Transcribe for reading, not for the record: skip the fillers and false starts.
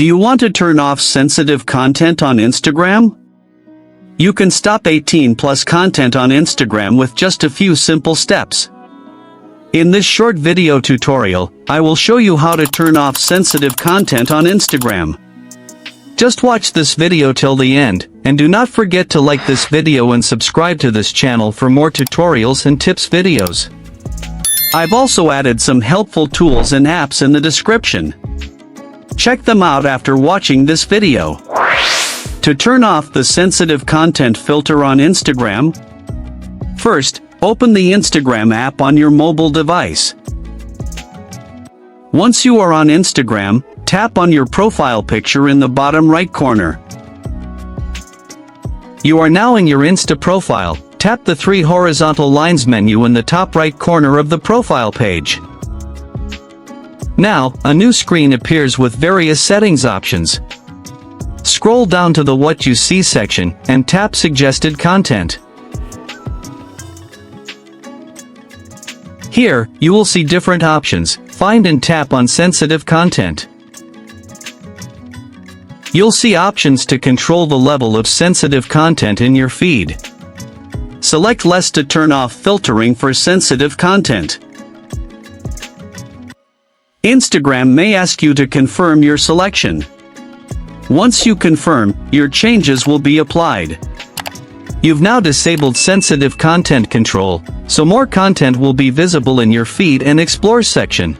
Do you want to turn off sensitive content on Instagram? You can stop 18+ content on Instagram with just a few simple steps. In this short video tutorial, I will show you how to turn off sensitive content on Instagram. Just watch this video till the end, and do not forget to like this video and subscribe to this channel for more tutorials and tips videos. I've also added some helpful tools and apps in the description. Check them out after watching this video. To turn off the sensitive content filter on Instagram, first, open the Instagram app on your mobile device. Once you are on Instagram, tap on your profile picture in the bottom right corner. You are now in your Insta profile. Tap the 3 horizontal lines menu in the top right corner of the profile page. Now, a new screen appears with various settings options. Scroll down to the What You See section, and tap Suggested Content. Here, you will see different options. Find and tap on Sensitive Content. You'll see options to control the level of sensitive content in your feed. Select Less to turn off filtering for sensitive content. Instagram may ask you to confirm your selection. Once you confirm, your changes will be applied. You've now disabled sensitive content control, so more content will be visible in your feed and Explore section.